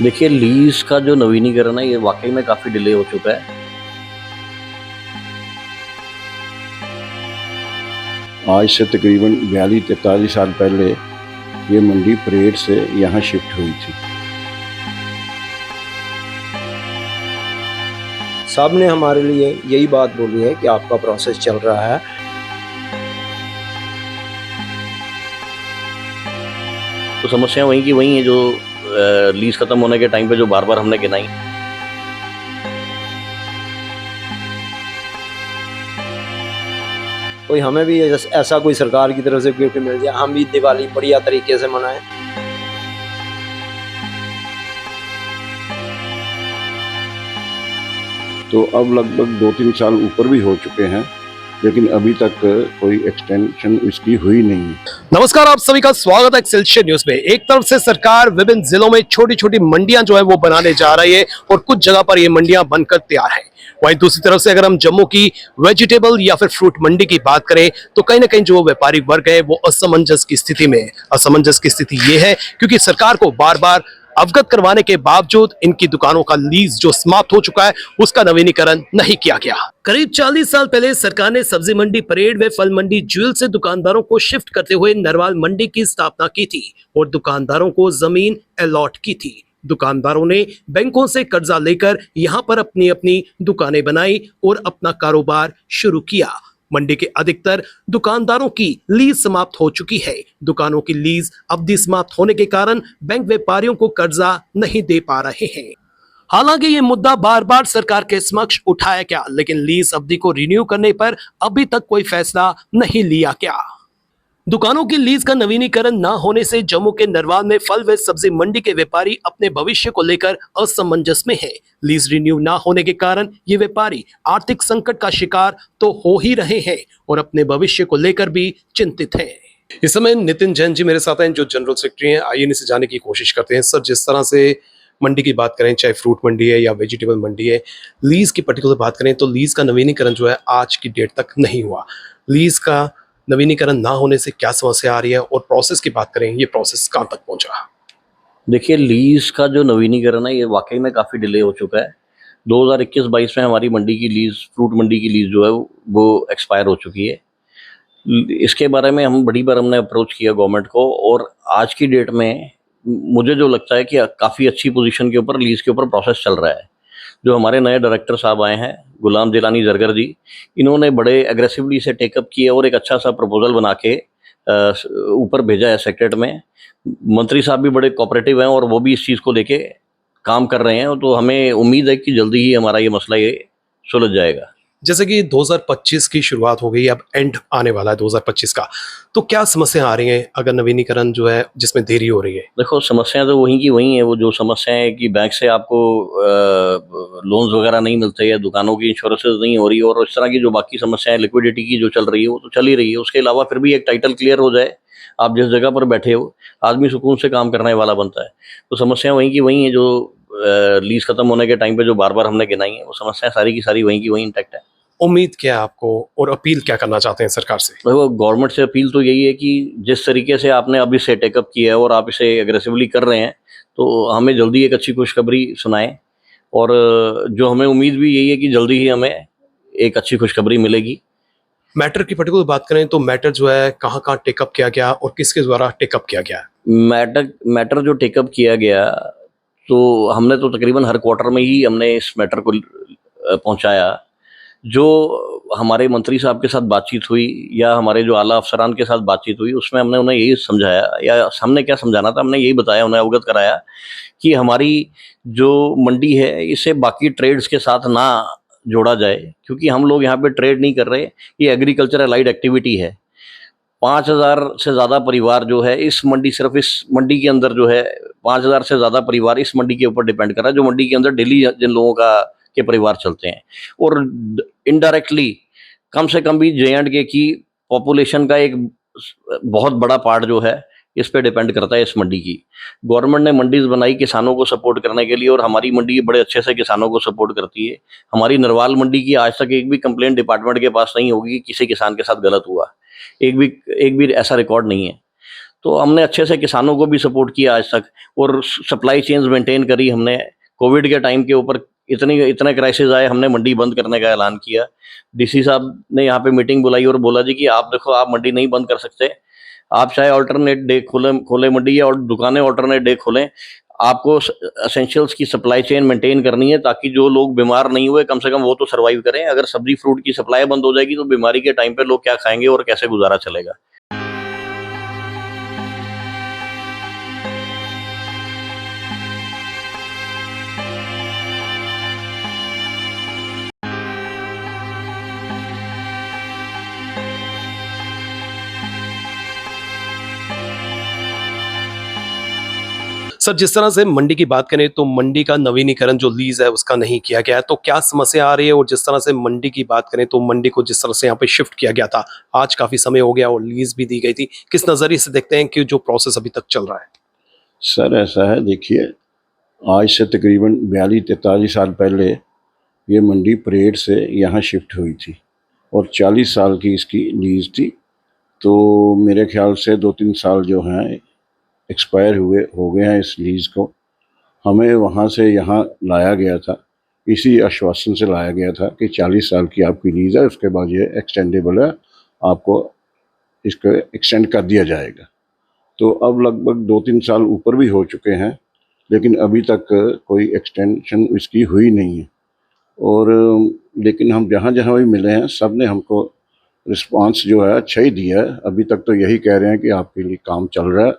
देखिए, लीज़ का जो नवीनीकरण है, ये वाक़ई में काफ़ी डिले हो चुका है। आज से तकरीबन 42-43 साल पहले ये मंडी परेड से यहाँ शिफ्ट हुई थी। साहब ने हमारे लिए यही बात बोली है कि आपका प्रोसेस चल रहा है। तो समस्या वहीं की वहीं है जो लीज़ ख़त्म होने के टाइम पे जो बार-बार हमने गिनाई। कोई हमें भी ऐसा कोई सरकार की तरफ से गिफ्ट मिल जाए, हम भी दिवाली बढ़िया तरीके से मनाएं। तो अब लगभग 2-3 साल ऊपर भी हो चुके हैं, लेकिन अभी तक कोई एक्सटेंशन इसकी हुई नहीं। नमस्कार, आप सभी का स्वागत है एक्सेलशियर न्यूज में। एक तरफ से सरकार विभिन्न जिलों में छोटी छोटी मंडियां जो है वो बनाने जा रही है और कुछ जगह पर ये मंडियां बनकर तैयार है। वहीं दूसरी तरफ से अगर हम जम्मू की वेजिटेबल या फिर फ्रूट मंडी की बात करें तो कहीं ना कहीं जो व्यापारिक वर्ग है वो असमंजस की स्थिति में है। असमंजस की स्थिति ये है क्योंकि सरकार को बार बार अवगत करवाने के बावजूद इनकी दुकानों का लीज जो समाप्त हो चुका है उसका नवीनीकरण नहीं किया गया। करीब 40 साल पहले सरकार ने सब्जी मंडी परेड व फल मंडी ज्यूल से दुकानदारों को शिफ्ट करते हुए नरवाल मंडी की स्थापना की थी और दुकानदारों को जमीन अलॉट की थी। दुकानदारों ने बैंकों से कर्जा लेकर यहां पर अपनी अपनी दुकानें बनाई और अपना कारोबार शुरू किया। मंडी के अधिकतर दुकानदारों की लीज समाप्त हो चुकी है। दुकानों की लीज अवधि समाप्त होने के कारण बैंक व्यापारियों को कर्जा नहीं दे पा रहे हैं। हालांकि ये मुद्दा बार बार सरकार के समक्ष उठाया गया, लेकिन लीज अवधि को रिन्यू करने पर अभी तक कोई फैसला नहीं लिया गया। दुकानों की लीज का नवीनीकरण न होने से जम्मू के नरवाल में फल व सब्जी मंडी के व्यापारी अपने भविष्य को लेकर असमंजस में है। लीज रिन्यू न होने के कारण ये व्यापारी आर्थिक संकट का शिकार तो हो ही रहे हैं और अपने भविष्य को लेकर भी चिंतित हैं। इस समय नितिन जैन जी मेरे साथ हैं जो जनरल सेक्रेटरी हैं। आइए इनसे जानने की कोशिश करते हैं। सर, जिस तरह से मंडी की बात करें, चाहे फ्रूट मंडी है या वेजिटेबल मंडी है, लीज की पर्टिकुलर बात करें तो लीज का नवीनीकरण जो है आज की डेट तक नहीं हुआ। लीज का नवीनीकरण ना होने से क्या समस्या आ रही है और प्रोसेस की बात करें, ये प्रोसेस कहां तक पहुंचा? देखिए, लीज़ का जो नवीनीकरण है, ये वाक़ई में काफ़ी डिले हो चुका है। 2021-22 में हमारी मंडी की लीज़, फ्रूट मंडी की लीज़ जो है वो एक्सपायर हो चुकी है। इसके बारे में हम बड़ी बार हमने अप्रोच किया गवर्नमेंट को और आज की डेट में मुझे जो लगता है कि काफ़ी अच्छी पोजीशन के ऊपर लीज़ के ऊपर प्रोसेस चल रहा है। जो हमारे नए डायरेक्टर साहब आए हैं, गुलाम जिलानी जरगर जी, इन्होंने बड़े एग्रेसिवली इसे टेकअप किया और एक अच्छा सा प्रपोजल बना के ऊपर भेजा है सेक्रेट में। मंत्री साहब भी बड़े कोऑपरेटिव हैं और वो भी इस चीज़ को लेके काम कर रहे हैं, तो हमें उम्मीद है कि जल्दी ही हमारा ये मसला ये सुलझ जाएगा। जैसे कि 2025 की शुरुआत हो गई, अब एंड आने वाला है 2025 का, तो क्या समस्या आ रही हैं अगर नवीनीकरण जो है जिसमें देरी हो रही है? देखो, समस्याएं तो वहीं की वहीं है। वो जो समस्याएं है कि बैंक से आपको लोन्स वगैरह नहीं मिलते या दुकानों की इंश्योरेंसेज नहीं हो रही और इस तरह की जो बाकी समस्याएं लिक्विडिटी की जो चल रही है वो तो चल ही रही है। उसके अलावा फिर भी एक टाइटल क्लियर हो जाए, आप जिस जगह पर बैठे हो, आदमी सुकून से काम करने वाला बनता है। तो समस्या वहीं की वहीं है जो लीज खत्म होने के टाइम पे जो बार बार हमने गिनाई है, वो समस्याएं सारी की सारी वहीं की वहीं इंटैक्ट है। उम्मीद क्या है आपको और अपील क्या करना चाहते हैं सरकार से? देखो, गवर्नमेंट से अपील तो यही है कि जिस तरीके से आपने अभी से टेकअप किया है और आप इसे एग्रेसिवली कर रहे हैं, तो हमें जल्दी एक अच्छी खुशखबरी सुनाएं। और जो हमें उम्मीद भी यही है कि जल्दी ही हमें एक अच्छी खुशखबरी मिलेगी। मैटर की पर्टिकुलर बात करें तो मैटर जो है कहाँ कहाँ टेकअप किया गया और किसके द्वारा टेकअप किया गया? मैटर जो टेकअप किया गया, तो हमने तो तकरीबन हर क्वार्टर में ही हमने इस मैटर को पहुंचाया। जो हमारे मंत्री साहब के साथ बातचीत हुई या हमारे जो आला अफसरान के साथ बातचीत हुई, उसमें हमने उन्हें यही समझाया, या हमने क्या समझाना था, हमने यही बताया, उन्हें अवगत कराया कि हमारी जो मंडी है इसे बाकी ट्रेड्स के साथ ना जोड़ा जाए, क्योंकि हम लोग यहाँ पे ट्रेड नहीं कर रहे, ये एग्रीकल्चर अलाइड एक्टिविटी है। 5000 से ज़्यादा परिवार जो है इस मंडी, सिर्फ इस मंडी के अंदर जो है 5000 से ज़्यादा परिवार इस मंडी के ऊपर डिपेंड कर रहा है, जो मंडी के अंदर डेली जिन लोगों के परिवार चलते हैं। और इनडायरेक्टली कम से कम भी J&K की पॉपुलेशन का एक बहुत बड़ा पार्ट जो है इस पे डिपेंड करता है, इस मंडी की। गवर्नमेंट ने मंडीज बनाई किसानों को सपोर्ट करने के लिए और हमारी मंडी बड़े अच्छे से किसानों को सपोर्ट करती है। हमारी नरवाल मंडी की आज तक एक भी कंप्लेंट डिपार्टमेंट के पास नहीं होगी कि किसी किसान के साथ गलत हुआ, एक भी ऐसा रिकॉर्ड नहीं है। तो हमने अच्छे से किसानों को भी सपोर्ट किया आज तक, और सप्लाई चेन्स मेंटेन करी हमने। कोविड के टाइम के ऊपर इतने क्राइसिस आए, हमने मंडी बंद करने का ऐलान किया। डीसी साहब ने यहाँ पे मीटिंग बुलाई और बोला जी कि आप देखो, आप मंडी नहीं बंद कर सकते, आप चाहे ऑल्टरनेट डे खोले मंडी, या और दुकानें ऑल्टरनेट डे खोलें, आपको एसेंशियल्स की सप्लाई चेन मेंटेन करनी है, ताकि जो लोग बीमार नहीं हुए कम से कम वो तो सर्वाइव करें। अगर सब्जी फ्रूट की सप्लाई बंद हो जाएगी तो बीमारी के टाइम पे लोग क्या खाएंगे और कैसे गुजारा चलेगा। सर, जिस तरह से मंडी की बात करें तो मंडी का नवीनीकरण जो लीज है उसका नहीं किया गया है, तो क्या समस्या आ रही है? और जिस तरह से मंडी की बात करें तो मंडी को जिस तरह से यहाँ पे शिफ्ट किया गया था, आज काफी समय हो गया और लीज भी दी गई थी, किस नजरिए से देखते हैं कि जो प्रोसेस अभी तक चल रहा है? सर ऐसा है, देखिए, आज से तकरीबन 42-43 साल पहले ये मंडी परेड से यहाँ शिफ्ट हुई थी और 40 साल की इसकी लीज थी। तो मेरे ख्याल से 2-3 साल जो हैं एक्सपायर हो गए हैं इस लीज़ को। हमें वहाँ से यहाँ लाया गया था, इसी आश्वासन से लाया गया था कि 40 साल की आपकी लीज़ है, उसके बाद ये एक्सटेंडेबल है, आपको इसको एक्सटेंड कर दिया जाएगा। तो अब लगभग 2-3 साल ऊपर भी हो चुके हैं, लेकिन अभी तक कोई एक्सटेंशन इसकी हुई नहीं है। और लेकिन हम जहाँ जहाँ भी मिले हैं सब ने हमको रिस्पांस जो है अच्छा ही दिया है। अभी तक तो यही कह रहे हैं कि आपके लिए काम चल रहा है।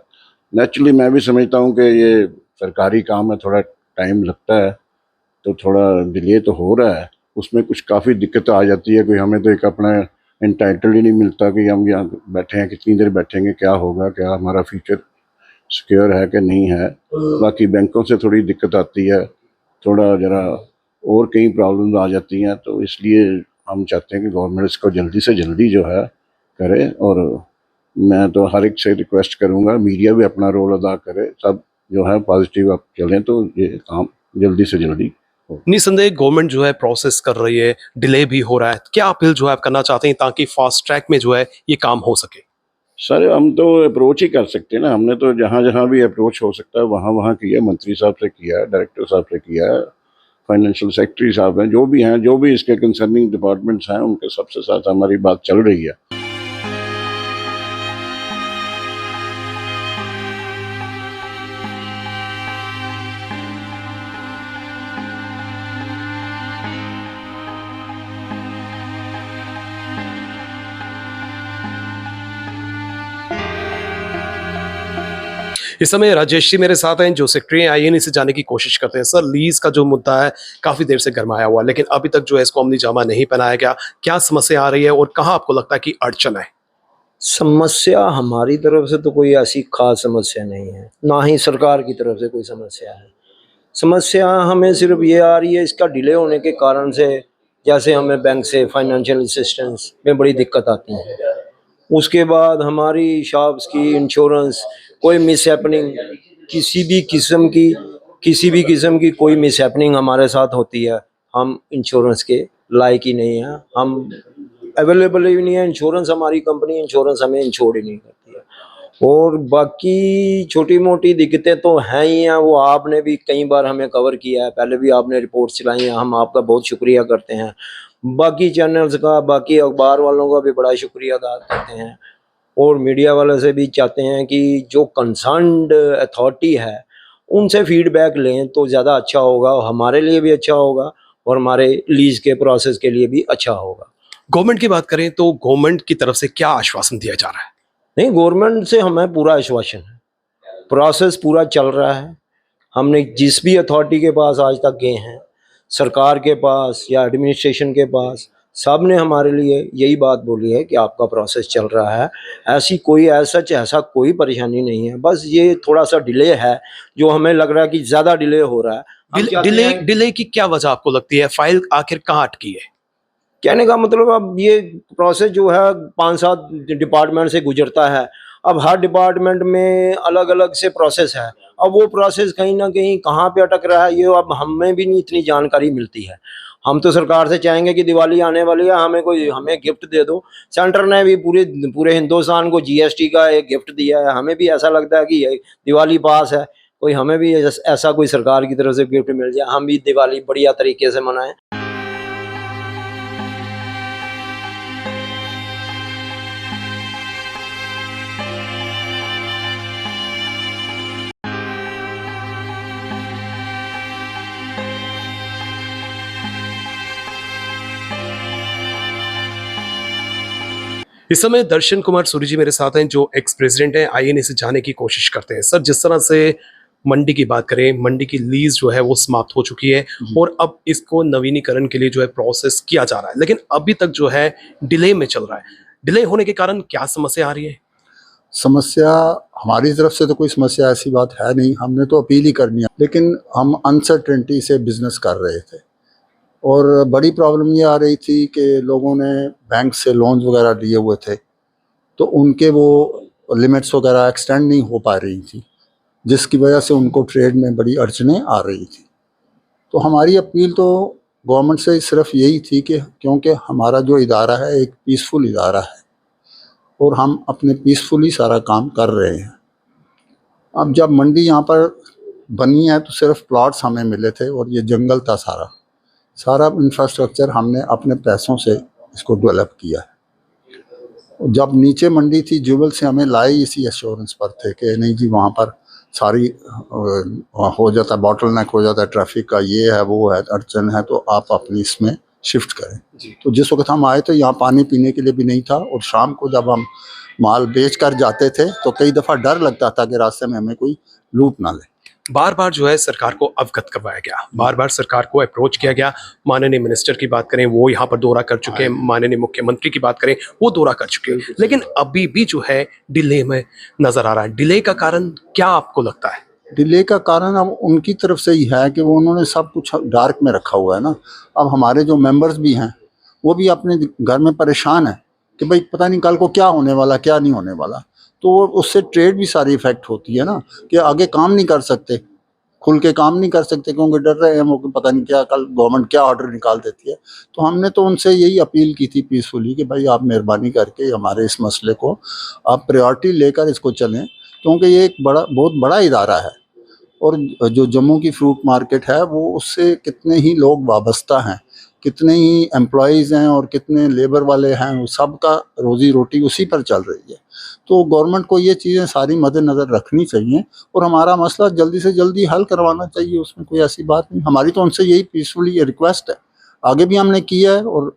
नेचुरली मैं भी समझता हूँ कि ये सरकारी काम है, थोड़ा टाइम लगता है, तो थोड़ा डिले तो हो रहा है। उसमें कुछ काफ़ी दिक्कत आ जाती है, कोई हमें तो एक अपना एंटाइटल ही नहीं मिलता कि हम यहाँ बैठे हैं, कितनी देर बैठेंगे, क्या होगा, क्या हमारा फ्यूचर सिक्योर है कि नहीं है। बाकी बैंकों से थोड़ी दिक्कत आती है, थोड़ा ज़रा और कई प्रॉब्लम्स आ जाती हैं। तो इसलिए हम चाहते हैं कि गवर्नमेंट इसको जल्दी से जल्दी जो है करे। और मैं तो हर एक से रिक्वेस्ट करूंगा, मीडिया भी अपना रोल अदा करे, सब जो है पॉजिटिव आप चलें तो ये काम जल्दी से जल्दी हो। निसंदेह गवर्नमेंट जो है प्रोसेस कर रही है, डिले भी हो रहा है, क्या अपील जो है आप करना चाहते हैं ताकि फास्ट ट्रैक में जो है ये काम हो सके? सर हम तो अप्रोच ही कर सकते हैं ना, हमने तो जहाँ जहाँ भी अप्रोच हो सकता है वहाँ वहाँ किया, मंत्री साहब से किया, डायरेक्टर साहब से किया, फाइनेंशियल सेक्रेटरी साहब हैं, जो भी इसके कंसर्निंग डिपार्टमेंट्स हैं, उनके सबसे साथ हमारी बात चल रही है। इस समय राजेश जी मेरे साथ हैं जो सेक्रेटरी आईएनई से जाने की कोशिश करते हैं। सर, लीज का जो मुद्दा है काफी देर से गरमाया हुआ, लेकिन अभी तक जो है इसको अमली जामा नहीं पहनाया गया। क्या समस्या आ रही है और कहाँ आपको लगता है कि अड़चन है? समस्या हमारी तरफ से तो कोई ऐसी खास समस्या नहीं है, ना ही सरकार की तरफ से कोई समस्या है। समस्या हमें सिर्फ ये आ रही है इसका डिले होने के कारण से, जैसे हमें बैंक से फाइनेंशियल असिस्टेंस में बड़ी दिक्कत आती है। उसके बाद हमारी शॉप्स की इंश्योरेंस, कोई मिस हैपनिंग, किसी भी किस्म की कोई मिस हैपनिंग हमारे साथ होती है, हम इंश्योरेंस के लायक ही नहीं है, हम अवेलेबल ही नहीं है। इंश्योरेंस, हमारी कंपनी इंश्योरेंस हमें इंश्योर ही नहीं करती है। और बाकी छोटी मोटी दिक्कतें तो हैं ही हैं, वो आपने भी कई बार हमें कवर किया है, पहले भी आपने रिपोर्ट चलाई है, हम आपका बहुत शुक्रिया करते हैं। बाकी चैनल्स का, बाकी अखबार वालों का भी बड़ा शुक्रिया अदा करते हैं। और मीडिया वालों से भी चाहते हैं कि जो कंसर्न्ड अथॉरिटी है उनसे फीडबैक लें तो ज़्यादा अच्छा होगा, हमारे लिए भी अच्छा होगा और हमारे लीज के प्रोसेस के लिए भी अच्छा होगा। गवर्नमेंट की बात करें तो गवर्नमेंट की तरफ से क्या आश्वासन दिया जा रहा है? नहीं, गवर्नमेंट से हमें पूरा आश्वासन है, प्रोसेस पूरा चल रहा है। हमने जिस भी अथॉरिटी के पास आज तक गए हैं, सरकार के पास या एडमिनिस्ट्रेशन के पास, सब ने हमारे लिए यही बात बोली है कि आपका प्रोसेस चल रहा है। ऐसा कोई परेशानी नहीं है, बस ये थोड़ा सा डिले है जो हमें लग रहा है कि ज़्यादा डिले हो रहा है। डिले की क्या वजह आपको लगती है? फाइल आखिर कहाँ अटकी है? कहने का मतलब, अब ये प्रोसेस जो है 5-7 डिपार्टमेंट से गुजरता है, अब हर डिपार्टमेंट में अलग अलग से प्रोसेस है। अब वो प्रोसेस कहीं ना कहीं कहाँ पे अटक रहा है, ये अब हमें भी नहीं इतनी जानकारी मिलती है। हम तो सरकार से चाहेंगे कि दिवाली आने वाली है, हमें गिफ्ट दे दो। सेंटर ने भी पूरे हिंदुस्तान को जीएसटी का एक गिफ्ट दिया है, हमें भी ऐसा लगता है कि ये दिवाली पास है, कोई हमें भी ऐसा कोई सरकार की तरफ से गिफ्ट मिल जाए, हम भी दिवाली बढ़िया तरीके से मनाएं। इस समय दर्शन कुमार सूरी जी मेरे साथ हैं, जो एक्स प्रेसिडेंट हैं। आइए इनसे जानने की कोशिश करते हैं। सर, जिस तरह से मंडी की बात करें, मंडी की लीज जो है वो समाप्त हो चुकी है और अब इसको नवीनीकरण के लिए जो है प्रोसेस किया जा रहा है, लेकिन अभी तक जो है डिले में चल रहा है। डिले होने के कारण क्या समस्या आ रही है? समस्या हमारी तरफ से तो कोई समस्या ऐसी बात है नहीं, हमने तो अपील ही करनी है, लेकिन हम अनसर्टेनिटी से बिजनेस कर रहे थे और बड़ी प्रॉब्लम ये आ रही थी कि लोगों ने बैंक से लोन्स वगैरह लिए हुए थे, तो उनके वो लिमिट्स वगैरह एक्सटेंड नहीं हो पा रही थी, जिसकी वजह से उनको ट्रेड में बड़ी अड़चनें आ रही थी। तो हमारी अपील तो गवर्नमेंट से सिर्फ यही थी कि क्योंकि हमारा जो इदारा है एक पीसफुल इदारा है और हम अपने पीसफुली सारा काम कर रहे हैं। अब जब मंडी यहाँ पर बनी है तो सिर्फ प्लॉट्स हमें मिले थे और ये जंगल था, सारा इंफ्रास्ट्रक्चर हमने अपने पैसों से इसको डेवलप किया है। जब नीचे मंडी थी, जुबल से हमें लाए इसी एश्योरेंस पर थे कि नहीं जी वहाँ पर सारी हो जाता है, बॉटल नेक हो जाता है, ट्रैफिक का ये है वो है, अड़चन है, तो आप अपनी इसमें शिफ्ट करें। तो जिस वक्त हम आए तो यहाँ पानी पीने के लिए भी नहीं था और शाम को जब हम माल बेच कर जाते थे तो कई दफ़ा डर लगता था कि रास्ते में हमें कोई लूट ना ले। बार बार जो है सरकार को अवगत करवाया गया, बार बार सरकार को अप्रोच किया गया। माननीय मिनिस्टर की बात करें, वो यहाँ पर दौरा कर चुके हैं, माननीय मुख्यमंत्री की बात करें, वो दौरा कर चुके हैं, लेकिन अभी भी जो है डिले में नजर आ रहा है। डिले का कारण क्या आपको लगता है? डिले का कारण अब उनकी तरफ से ही है कि वो उन्होंने सब कुछ डार्क में रखा हुआ है ना। अब हमारे जो मेंबर्स भी हैं वो भी अपने घर में परेशान है कि भाई पता नहीं कल को क्या होने वाला, क्या नहीं होने वाला। तो उससे ट्रेड भी सारी इफेक्ट होती है ना, कि आगे काम नहीं कर सकते, खुल के काम नहीं कर सकते क्योंकि डर रहे हैं वो कि पता नहीं क्या कल गवर्नमेंट क्या ऑर्डर निकाल देती है। तो हमने तो उनसे यही अपील की थी पीसफुली कि भाई आप मेहरबानी करके हमारे इस मसले को आप प्रायोरिटी लेकर इसको चलें, क्योंकि ये एक बहुत बड़ा इदारा है और जो जम्मू की फ्रूट मार्केट है वो उससे कितने ही लोग वाबस्ता हैं, कितने ही एम्प्लॉयज़ हैं और कितने लेबर वाले हैं, वो सब का रोज़ी रोटी उसी पर चल रही है। तो गवर्नमेंट को ये चीज़ें सारी मद्देनज़र रखनी चाहिए और हमारा मसला जल्दी से जल्दी हल करवाना चाहिए, उसमें कोई ऐसी बात नहीं। हमारी तो उनसे यही पीसफुली रिक्वेस्ट है, आगे भी हमने किया है और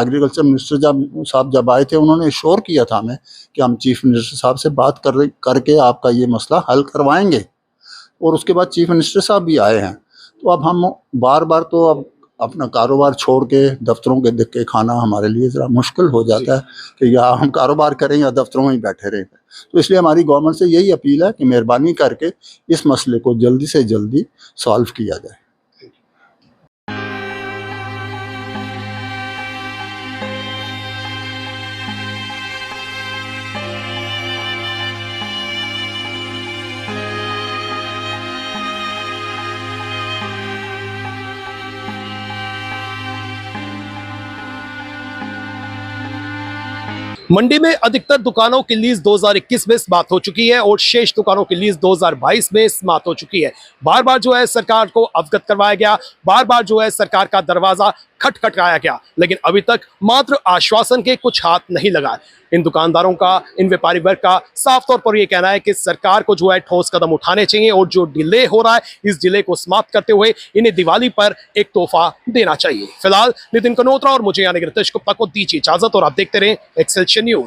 एग्रीकल्चर मिनिस्टर साहब जब आए थे उन्होंने श्योर किया था हमें कि हम चीफ मिनिस्टर साहब से बात करके आपका ये मसला हल करवाएंगे और उसके बाद चीफ मिनिस्टर साहब भी आए हैं। तो अब हम बार बार तो अब अपना कारोबार छोड़ के दफ्तरों के दिख के खाना हमारे लिए ज़रा मुश्किल हो जाता है कि या हम कारोबार करें या दफ्तरों में ही बैठे रहें। तो इसलिए हमारी गवर्नमेंट से यही अपील है कि मेहरबानी करके इस मसले को जल्दी से जल्दी सॉल्व किया जाए। मंडी में अधिकतर दुकानों की लीज 2021 में समाप्त हो चुकी है और शेष दुकानों की लीज 2022 में समाप्त हो चुकी है। बार बार जो है सरकार को अवगत करवाया गया, बार बार जो है सरकार का दरवाजा खटखटाया गया, लेकिन अभी तक मात्र आश्वासन के कुछ हाथ नहीं लगा। इन दुकानदारों का, इन व्यापारी वर्ग का साफ तौर पर यह कहना है कि सरकार को जो है ठोस कदम उठाने चाहिए और जो डिले हो रहा है इस डिले को समाप्त करते हुए इन्हें दिवाली पर एक तोहफा देना चाहिए। फिलहाल नितिन कनोत्रा और मुझे यानी रितेश गुप्ता को दीजिए इजाजत और आप देखते रहें एक्सेलशियर न्यूज।